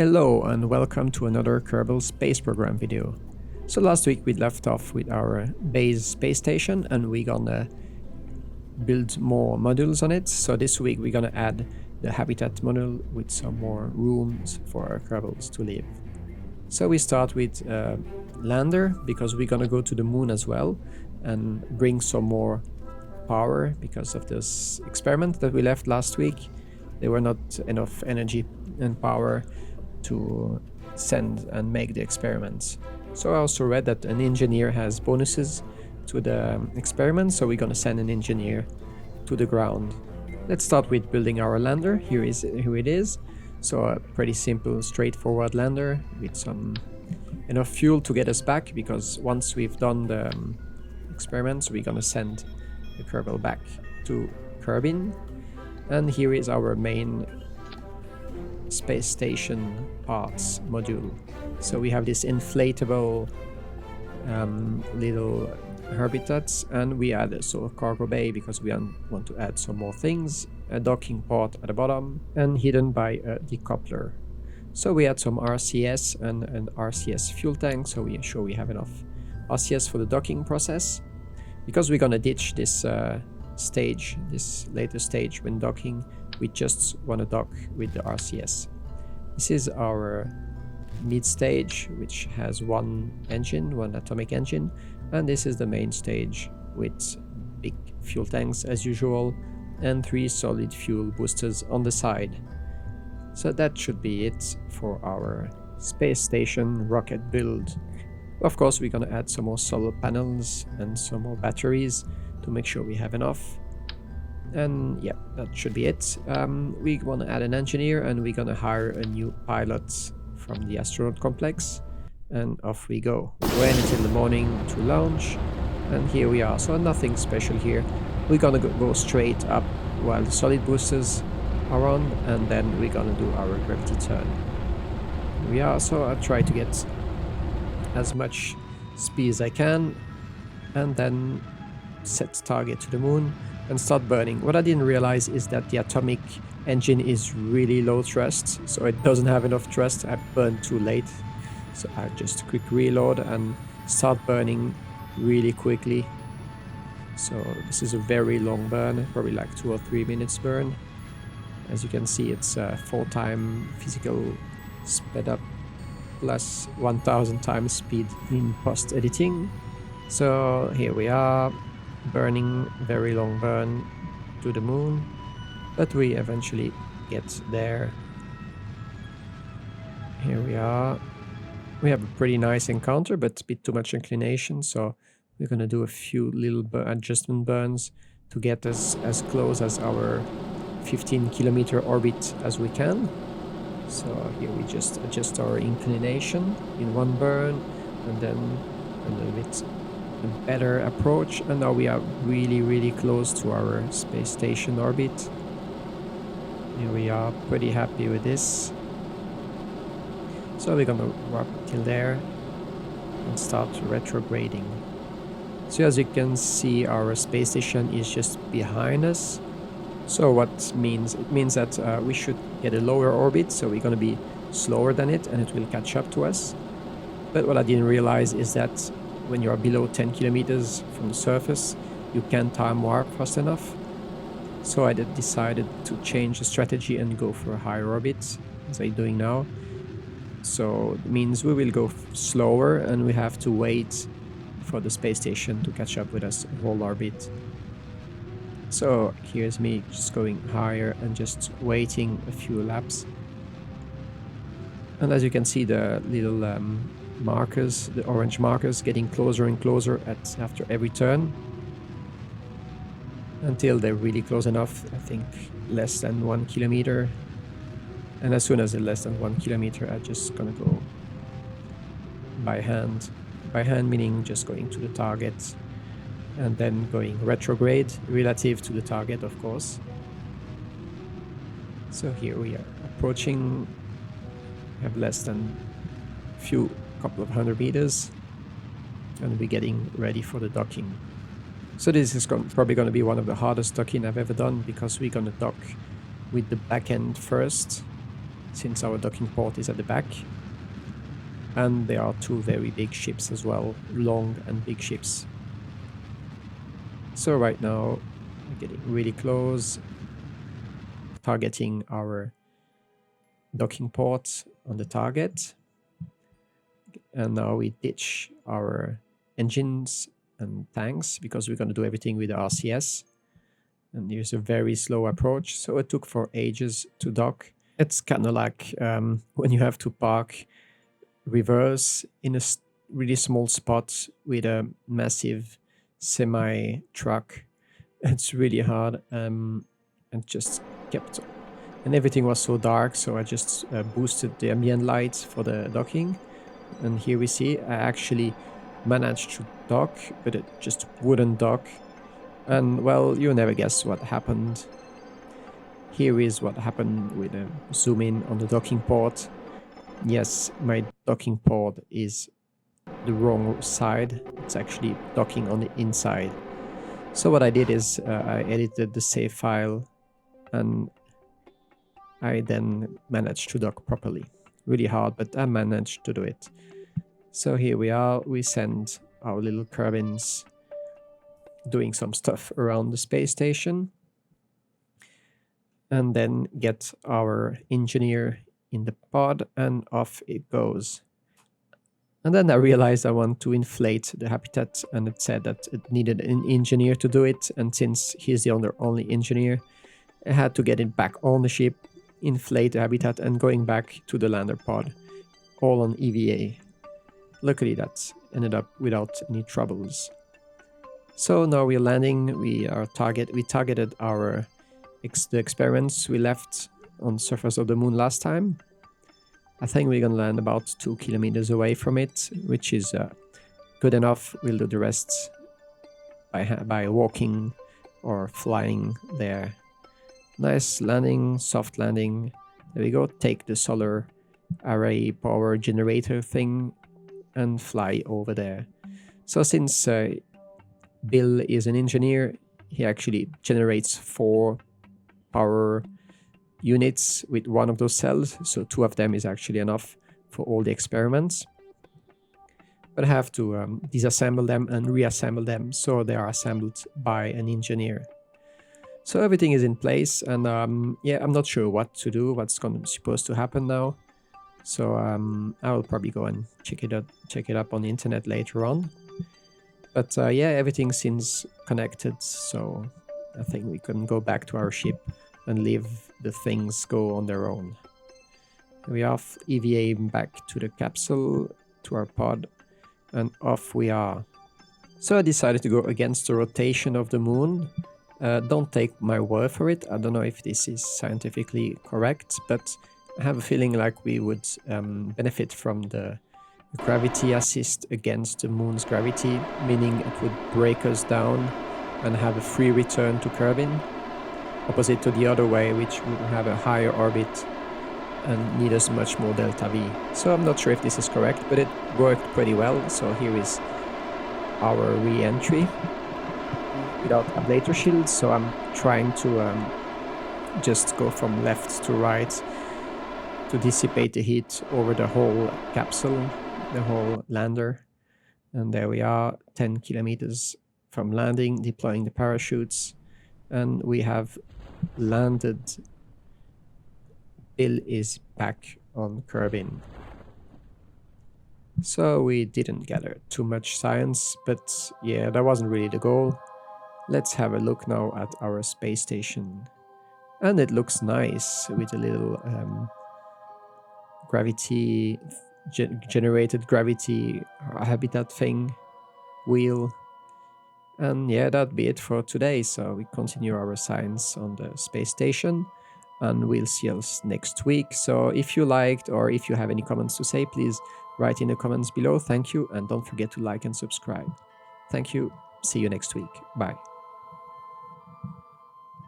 Hello and welcome to another Kerbal space program video. So last week we left off with our base space station and we're gonna build more modules on it. So this week we're gonna add the habitat module with some more rooms for our Kerbals to live. So we start with lander because we're gonna go to the moon as well and bring some more power because of this experiment that we left last week. There were not enough energy and power to send and make the experiments. So I also read that an engineer has bonuses to the experiment, so we're gonna send an engineer to the ground. Let's start with building our lander. Here it is. So a pretty simple, straightforward lander with some enough fuel to get us back, because once we've done the experiments, we're gonna send the Kerbal back to Kerbin. And here is our main space station parts module. So we have this inflatable little habitats, and we add a cargo bay because we want to add some more things, a docking port at the bottom and hidden by a decoupler. So we add some RCS and an RCS fuel tank, so we ensure we have enough RCS for the docking process, because we're gonna ditch this this later stage when docking. We just want to dock with the RCS. This is our mid stage, which has one atomic engine, and this is the main stage with big fuel tanks as usual and 3 solid fuel boosters on the side. So that should be it for our space station rocket build. Of course, we're gonna add some more solar panels and some more batteries to make sure we have enough. And yeah, that should be it. We want to add an engineer, and we're gonna hire a new pilot from the astronaut complex, and off we go. We wait until the morning to launch, and here we are. So nothing special here. We're gonna go straight up while the solid boosters are on, and then we're gonna do our gravity turn. Here we are. So I try to get as much speed as I can, and then set target to the moon and start burning. What I didn't realize is that the atomic engine is really low thrust, so it doesn't have enough thrust. I burned too late, so I just quick reload and start burning really quickly. So this is a very long burn, probably like 2 or 3 minutes burn. As you can see, it's 4-time physical sped up plus 1000 times speed in post editing. So here we are, burning, very long burn to the moon, but we eventually get there. Here we are. We have a pretty nice encounter, but a bit too much inclination, so we're gonna do a few little adjustment burns to get us as close as our 15-kilometer orbit as we can. So here we just adjust our inclination in one burn, and then a little bit better approach, and now we are really close to our space station orbit. Here we are, pretty happy with this. So we're gonna warp till there and start retrograding. So as you can see, our space station is just behind us. So what means it means that we should get a lower orbit, so we're gonna be slower than it and it will catch up to us. But what I didn't realize is that when you are below 10 kilometers from the surface, you can't time warp fast enough. So I decided to change the strategy and go for a higher orbit, as I'm doing now. So it means we will go slower and we have to wait for the space station to catch up with us in whole orbit. So here's me just going higher and just waiting a few laps. And as you can see, the little markers, the orange markers, getting closer and closer after every turn, until they're really close enough. I think less than 1 kilometer, and as soon as they're less than 1 kilometer, I'm just gonna go by hand meaning just going to the target and then going retrograde relative to the target, of course. So here we are approaching, have less than couple of 100 meters, and we're getting ready for the docking. So this is probably going to be one of the hardest docking I've ever done, because we're going to dock with the back end first, since our docking port is at the back. And there are two very big ships as well, long and big ships. So right now, we're getting really close, targeting our docking port on the target. And now we ditch our engines and tanks because we're going to do everything with the RCS. And here's a very slow approach, so it took for ages to dock. It's kind of like when you have to park reverse in a really small spot with a massive semi truck. It's really hard, and just kept, and everything was so dark, so I just boosted the ambient light for the docking. And here we see I actually managed to dock, but it just wouldn't dock. And well, you never guess what happened. Here is what happened with a zoom in on the docking port. Yes, my docking port is the wrong side. It's actually docking on the inside. So what I did is I edited the save file, and I then managed to dock properly. Really hard, but I managed to do it. So here we are. We send our little Kerbins doing some stuff around the space station, and then get our engineer in the pod, and off it goes. And then I realized I want to inflate the habitat, and it said that it needed an engineer to do it, and since he's the only engineer, I had to get it back on the ship, inflate the habitat, and going back to the lander pod, all on EVA. Luckily that ended up without any troubles. So now we're landing. We targeted our the experiments we left on the surface of the moon last time. I think we're gonna land about 2 kilometers away from it, which is good enough. We'll do the rest by walking or flying there. Nice landing, soft landing. There we go. Take the solar array power generator thing and fly over there. So since Bill is an engineer, he actually generates 4 power units with one of those cells, so 2 of them is actually enough for all the experiments. But I have to disassemble them and reassemble them, so they are assembled by an engineer. So everything is in place, and yeah, I'm not sure what to do, what's supposed to happen now. So I will probably go and check it up on the internet later on. But yeah, everything seems connected, so I think we can go back to our ship and leave the things go on their own. We are off, EVA back to the capsule, to our pod, and off we are. So I decided to go against the rotation of the moon. Don't take my word for it. I don't know if this is scientifically correct, but I have a feeling like we would benefit from the gravity assist against the moon's gravity, meaning it would break us down and have a free return to Kerbin, opposite to the other way, which would have a higher orbit and need us much more delta V. So I'm not sure if this is correct, but it worked pretty well. So here is our re-entry without ablator shield. So I'm trying to just go from left to right to dissipate the heat over the whole capsule, the whole lander. And there we are, 10 kilometers from landing, deploying the parachutes, and we have landed. Bill is back on Kerbin. So we didn't gather too much science, but yeah, that wasn't really the goal. Let's have a look now at our space station. And it looks nice with a little gravity, generated gravity habitat thing, wheel. And yeah, that'd be it for today. So we continue our science on the space station, and we'll see us next week. So if you liked, or if you have any comments to say, please write in the comments below. Thank you, and don't forget to like and subscribe. Thank you. See you next week. Bye.